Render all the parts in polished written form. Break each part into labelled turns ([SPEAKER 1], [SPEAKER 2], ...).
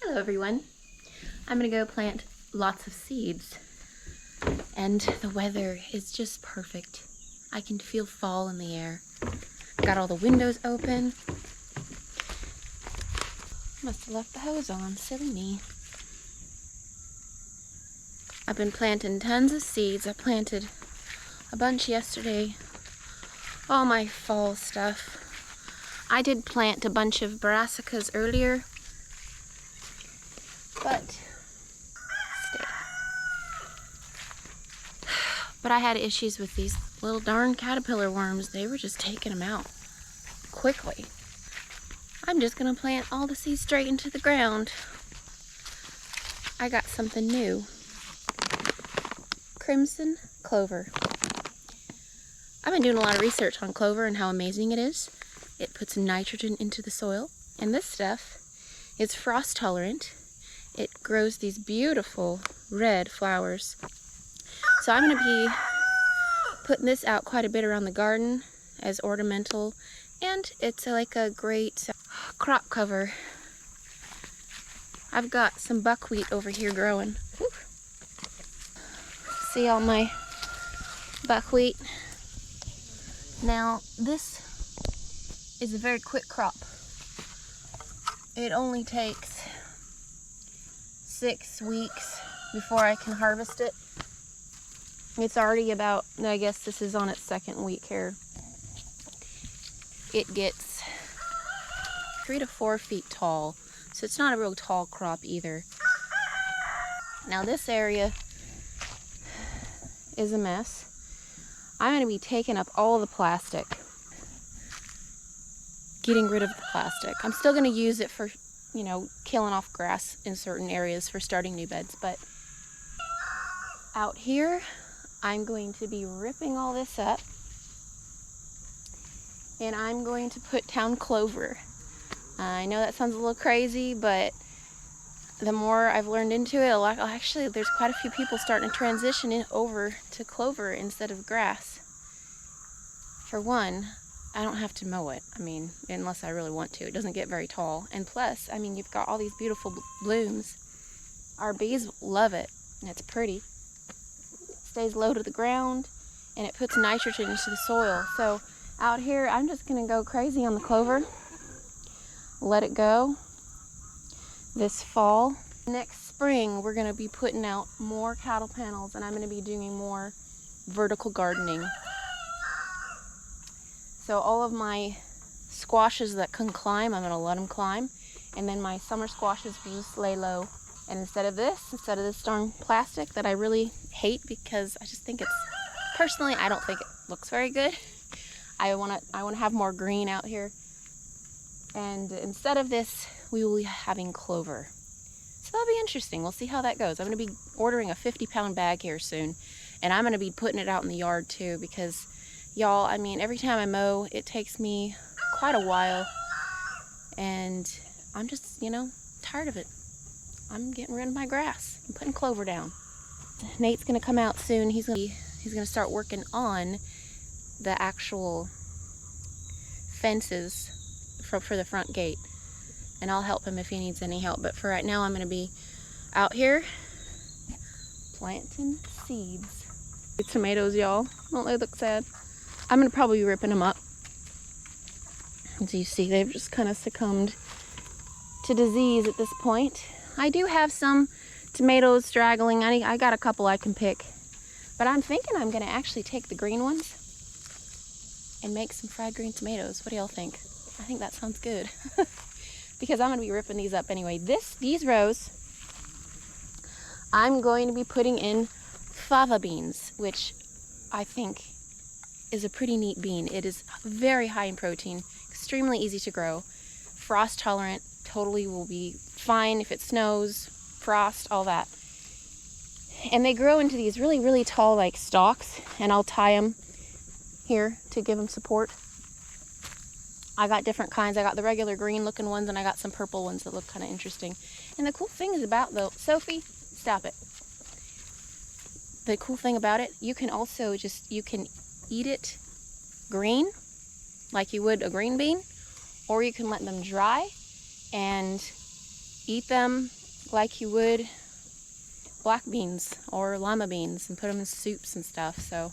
[SPEAKER 1] Hello everyone. I'm gonna go plant lots of seeds and the weather is just perfect. I can feel fall in the air. Got all the windows open. Must have left the hose on, silly me. I've been planting tons of seeds. I planted a bunch yesterday. All my fall stuff. I did plant a bunch of brassicas earlier, but I had issues with these little darn caterpillar worms. They were just taking them out quickly. I'm just gonna plant all the seeds straight into the ground. I got something new. Crimson Clover. I've been doing a lot of research on clover and how amazing it is. It puts nitrogen into the soil, and this stuff is frost tolerant. It grows these beautiful red flowers. So I'm going to be putting this out quite a bit around the garden as ornamental, and it's like a great crop cover. I've got some buckwheat over here growing. Woo. See all my buckwheat? Now this is a very quick crop. It only takes 6 weeks before I can harvest it. It's already about, I guess this is on its 2nd week here. It gets 3 to 4 feet tall, so it's not a real tall crop either. Now this area is a mess. I'm going to be taking up all the plastic, getting rid of the plastic. I'm still going to use it for, you know, killing off grass in certain areas for starting new beds, but out here I'm going to be ripping all this up, and I'm going to put down clover. I know that sounds a little crazy, but the more I've learned into it, actually there's quite a few people starting to transition over to clover instead of grass. For one, I don't have to mow it. I mean, unless I really want to. It doesn't get very tall. And plus, I mean, you've got all these beautiful blooms. Our bees love it, and it's pretty. Stays low to the ground, and it puts nitrogen into the soil. So out here, I'm just gonna go crazy on the clover. Let it go this fall. Next spring, we're gonna be putting out more cattle panels, and I'm gonna be doing more vertical gardening. So all of my squashes that can climb, I'm gonna let them climb. And then my summer squashes will just lay low. And instead of this darn plastic that I really hate, because I just think it's, personally, I don't think it looks very good. I wanna have more green out here. And instead of this, we will be having clover. So that'll be interesting. We'll see how that goes. I'm gonna be ordering a 50-pound bag here soon. And I'm gonna be putting it out in the yard too, because y'all, I mean, every time I mow, it takes me quite a while. And I'm just, you know, tired of it. I'm getting rid of my grass. I'm putting clover down. Nate's gonna come out soon. He's gonna start working on the actual fences for the front gate, and I'll help him if he needs any help. But for right now, I'm gonna be out here planting seeds. These tomatoes, y'all, don't they look sad? I'm gonna probably be ripping them up. As you see, they've just kind of succumbed to disease at this point. I do have some tomatoes straggling. I got a couple I can pick, but I'm thinking I'm gonna actually take the green ones and make some fried green tomatoes. What do y'all think? I think that sounds good. Because I'm gonna be ripping these up anyway. These rows, I'm going to be putting in fava beans, which I think is a pretty neat bean. It is very high in protein, extremely easy to grow, frost tolerant, totally will be fine if it snows, frost, all that. And they grow into these really, really tall like stalks, and I'll tie them here to give them support. I got different kinds. I got the regular green looking ones, and I got some purple ones that look kind of interesting. And the cool thing is about, though, Sophie, stop it. The cool thing about it, you can also you can eat it green, like you would a green bean, or you can let them dry and eat them like you would black beans or lima beans and put them in soups and stuff. So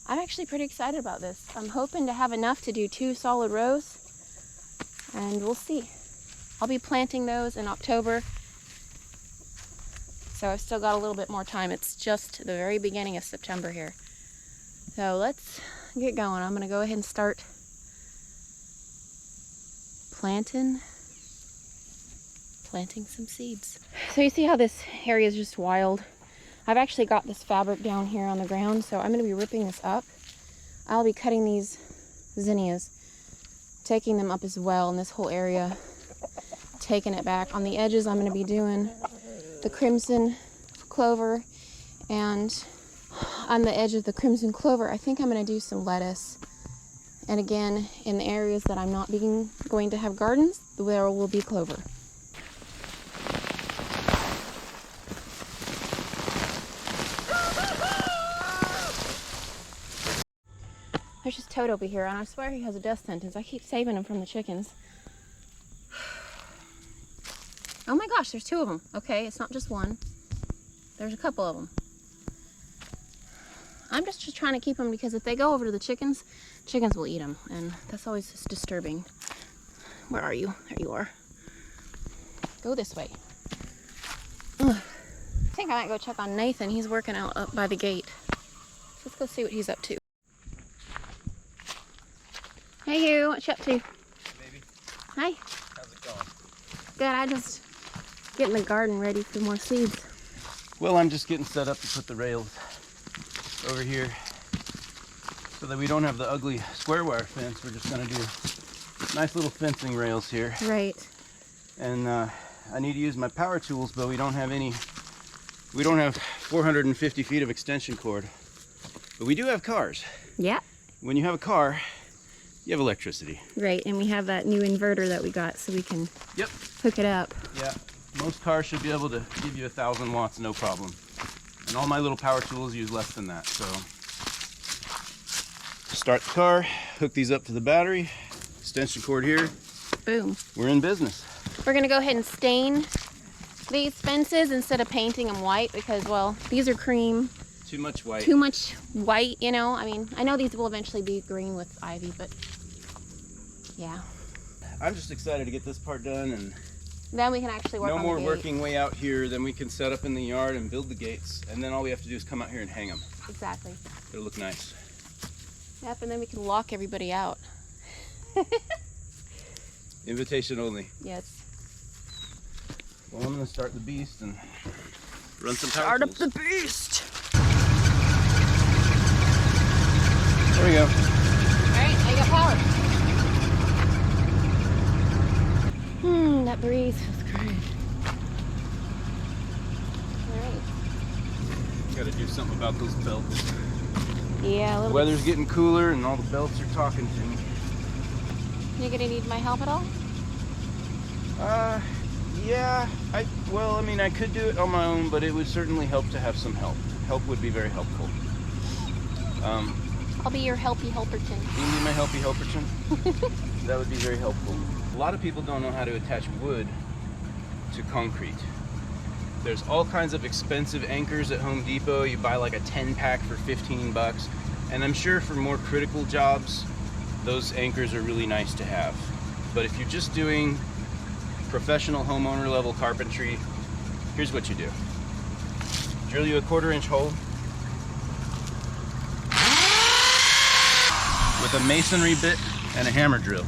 [SPEAKER 1] I'm actually pretty excited about this. I'm hoping to have enough to do 2 solid rows, and we'll see. I'll be planting those in October, so I've still got a little bit more time. It's just the very beginning of September here. So let's get going. I'm gonna go ahead and start planting some seeds. So you see how this area is just wild? I've actually got this fabric down here on the ground, so I'm gonna be ripping this up. I'll be cutting these zinnias, taking them up as well in this whole area, taking it back. On the edges, I'm gonna be doing the Crimson Clover, and on the edge of the Crimson Clover, I think I'm gonna do some lettuce. And again, in the areas that I'm not going to have gardens, there will be clover. There's just Toad over here, and I swear he has a death sentence. I keep saving him from the chickens. Oh my gosh, there's 2 of them. Okay, it's not just one. There's a couple of them. I'm just trying to keep them, because if they go over to the chickens, chickens will eat them, and that's always just disturbing. Where are you? There you are. Go this way. Ugh. I think I might go check on Nathan. He's working out up by the gate. Let's go see what he's up to. Hey you, what you up to?
[SPEAKER 2] Baby.
[SPEAKER 1] Hi.
[SPEAKER 2] How's it going?
[SPEAKER 1] Good, I just getting the garden ready for more seeds.
[SPEAKER 2] Well, I'm just getting set up to put the rails over here so that we don't have the ugly square wire fence. We're just gonna do nice little fencing rails here.
[SPEAKER 1] Right.
[SPEAKER 2] And I need to use my power tools, but we don't have 450 feet of extension cord. But we do have cars.
[SPEAKER 1] Yeah.
[SPEAKER 2] When you have a car, you have electricity.
[SPEAKER 1] Right, and we have that new inverter that we got, so we can
[SPEAKER 2] Yep.
[SPEAKER 1] hook it up.
[SPEAKER 2] Yeah, most cars should be able to give you 1,000 watts, no problem. And all my little power tools use less than that, so. Start the car, hook these up to the battery, extension cord here.
[SPEAKER 1] Boom.
[SPEAKER 2] We're in business.
[SPEAKER 1] We're gonna go ahead and stain these fences instead of painting them white, because, well, these are cream.
[SPEAKER 2] Too much white.
[SPEAKER 1] Too much white, you know? I mean, I know these will eventually be green with ivy, but yeah.
[SPEAKER 2] I'm just excited to get this part done, and
[SPEAKER 1] Then we can actually work on
[SPEAKER 2] no
[SPEAKER 1] the
[SPEAKER 2] more
[SPEAKER 1] gate.
[SPEAKER 2] working way out here. Then we can set up in the yard and build the gates, and then all we have to do is come out here and hang them.
[SPEAKER 1] Exactly.
[SPEAKER 2] It'll look nice.
[SPEAKER 1] Yep, and then we can lock everybody out.
[SPEAKER 2] Invitation only.
[SPEAKER 1] Yes.
[SPEAKER 2] Well, I'm gonna start the beast and run some power
[SPEAKER 1] Start up
[SPEAKER 2] tools.
[SPEAKER 1] the beast.
[SPEAKER 2] There we go.
[SPEAKER 1] Alright, I got power. That breeze feels great. Alright.
[SPEAKER 2] Gotta do something about those belts.
[SPEAKER 1] Yeah, a
[SPEAKER 2] The
[SPEAKER 1] little
[SPEAKER 2] weather's getting cooler and all the belts are talking to me.
[SPEAKER 1] bit. You gonna need my help at all?
[SPEAKER 2] Yeah, I mean, I could do it on my own, but it would certainly help to have some help. Help would be very helpful.
[SPEAKER 1] I'll be your helpy helperton.
[SPEAKER 2] You can be my helpy helperton. That would be very helpful. A lot of people don't know how to attach wood to concrete. There's all kinds of expensive anchors at Home Depot. You buy like a 10-pack for 15 bucks. And I'm sure for more critical jobs, those anchors are really nice to have. But if you're just doing professional homeowner level carpentry, here's what you do. Drill you a 1/4-inch hole with a masonry bit and a hammer drill.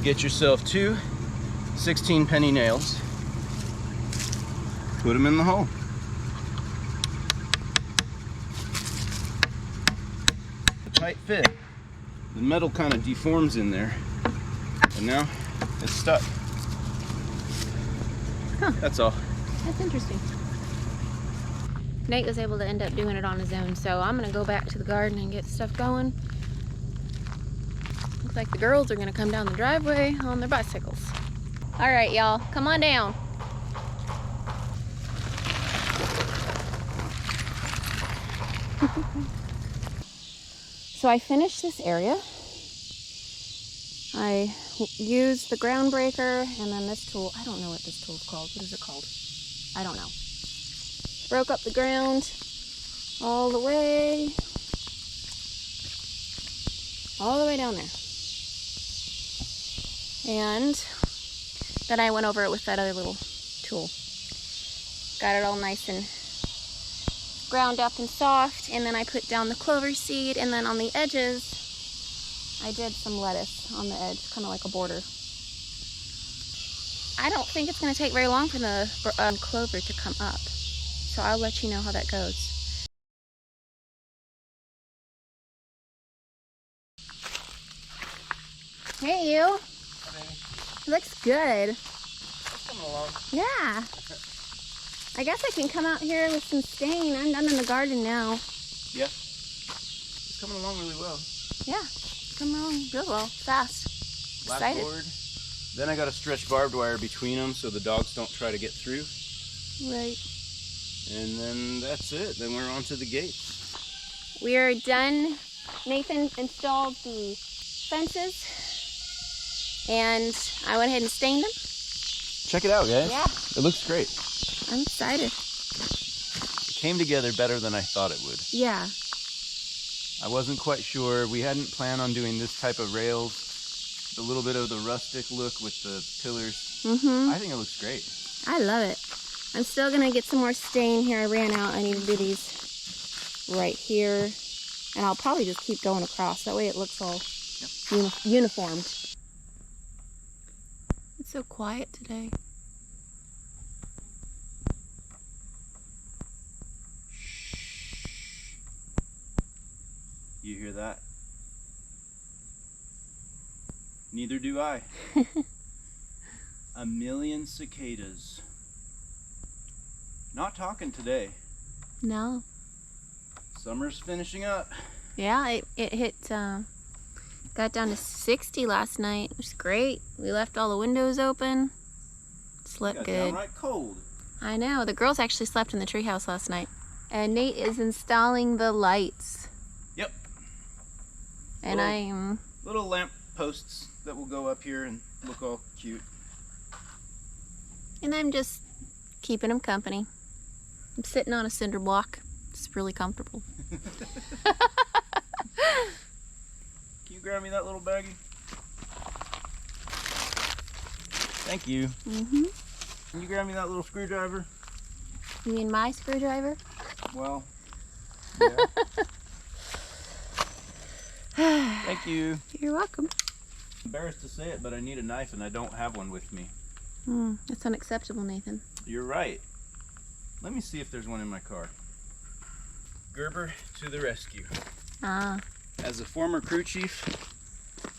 [SPEAKER 2] Get yourself 2 16-penny nails. Put them in the hole. A tight fit. The metal kind of deforms in there, and now it's stuck.
[SPEAKER 1] Huh.
[SPEAKER 2] That's all.
[SPEAKER 1] That's interesting. Nate was able to end up doing it on his own, so I'm gonna go back to the garden and get stuff going. Looks like the girls are gonna come down the driveway on their bicycles. All right, y'all, come on down. So I finished this area. I used the ground breaker and then this tool. I don't know what this tool's called. What is it called? I don't know. Broke up the ground all the way down there. And then I went over it with that other little tool. Got it all nice and ground up and soft, and then I put down the clover seed, and then on the edges I did some lettuce on the edge, kind of like a border. I don't think it's going to take very long for the clover to come up, so I'll let you know how that goes. Hey you!
[SPEAKER 2] Hi, baby.
[SPEAKER 1] Looks good.
[SPEAKER 2] It's coming along.
[SPEAKER 1] Yeah. I guess I can come out here with some stain. I'm done in the garden now.
[SPEAKER 2] Yeah. It's coming along really well.
[SPEAKER 1] Yeah, coming along real well, fast. Excited.
[SPEAKER 2] Board. Then I got to stretch barbed wire between them so the dogs don't try to get through.
[SPEAKER 1] Right.
[SPEAKER 2] And then that's it. Then we're on to the gates.
[SPEAKER 1] We are done. Nathan installed the fences and I went ahead and stained them.
[SPEAKER 2] Check it out, guys.
[SPEAKER 1] Yeah.
[SPEAKER 2] It looks great.
[SPEAKER 1] I'm excited.
[SPEAKER 2] It came together better than I thought it would.
[SPEAKER 1] Yeah.
[SPEAKER 2] I wasn't quite sure. We hadn't planned on doing this type of rails. A little bit of the rustic look with the pillars.
[SPEAKER 1] Mm-hmm.
[SPEAKER 2] I think it looks great.
[SPEAKER 1] I love it. I'm still gonna get some more stain here. I ran out. I need to do these right here. And I'll probably just keep going across. That way it looks all uniformed. It's so quiet today.
[SPEAKER 2] You hear that? Neither do I. 1,000,000 cicadas. Not talking today.
[SPEAKER 1] No.
[SPEAKER 2] Summer's finishing up.
[SPEAKER 1] Yeah, it hit, got down to 60 last night, which is great. We left all the windows open. Slept
[SPEAKER 2] Got
[SPEAKER 1] good.
[SPEAKER 2] downright cold.
[SPEAKER 1] I know. The girls actually slept in the treehouse last night. And Nate is installing the lights.
[SPEAKER 2] Yep.
[SPEAKER 1] And I'm...
[SPEAKER 2] Little lamp posts that will go up here and look all cute.
[SPEAKER 1] And I'm just keeping him company. I'm sitting on a cinder block. It's really comfortable.
[SPEAKER 2] Can you grab me that little baggie? Thank you.
[SPEAKER 1] Mm-hmm.
[SPEAKER 2] Can you grab me that little screwdriver?
[SPEAKER 1] You mean my screwdriver?
[SPEAKER 2] Well, yeah. Thank you.
[SPEAKER 1] You're welcome.
[SPEAKER 2] Embarrassed to say it, but I need a knife and I don't have one with me.
[SPEAKER 1] That's unacceptable, Nathan.
[SPEAKER 2] You're right. Let me see if there's one in my car. Gerber to the rescue.
[SPEAKER 1] Ah.
[SPEAKER 2] As a former crew chief,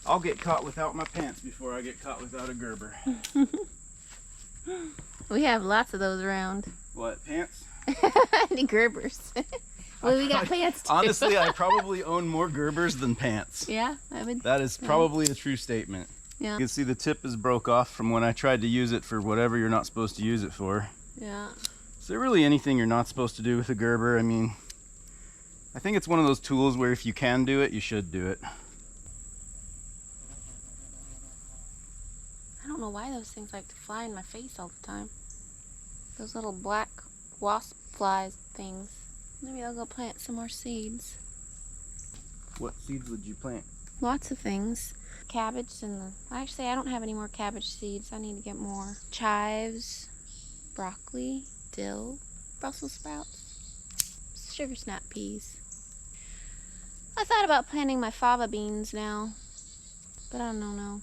[SPEAKER 2] I'll get caught without my pants before I get caught without a Gerber.
[SPEAKER 1] We have lots of those around.
[SPEAKER 2] What, pants?
[SPEAKER 1] Any Gerbers. Well, we got pants too.
[SPEAKER 2] Honestly, I probably own more Gerbers than pants.
[SPEAKER 1] Yeah, I would.
[SPEAKER 2] That is probably a true statement.
[SPEAKER 1] Yeah.
[SPEAKER 2] You can see the tip is broke off from when I tried to use it for whatever you're not supposed to use it for.
[SPEAKER 1] Yeah.
[SPEAKER 2] Is there really anything you're not supposed to do with a Gerber? I mean, I think it's one of those tools where if you can do it, you should do it.
[SPEAKER 1] I don't know why those things like to fly in my face all the time. Those little black wasp flies things. Maybe I'll go plant some more seeds.
[SPEAKER 2] What seeds would you plant?
[SPEAKER 1] Lots of things. Cabbage and the... Actually, I don't have any more cabbage seeds. I need to get more. Chives, broccoli, dill, Brussels sprouts, sugar snap peas. I thought about planting my fava beans now, but I don't know.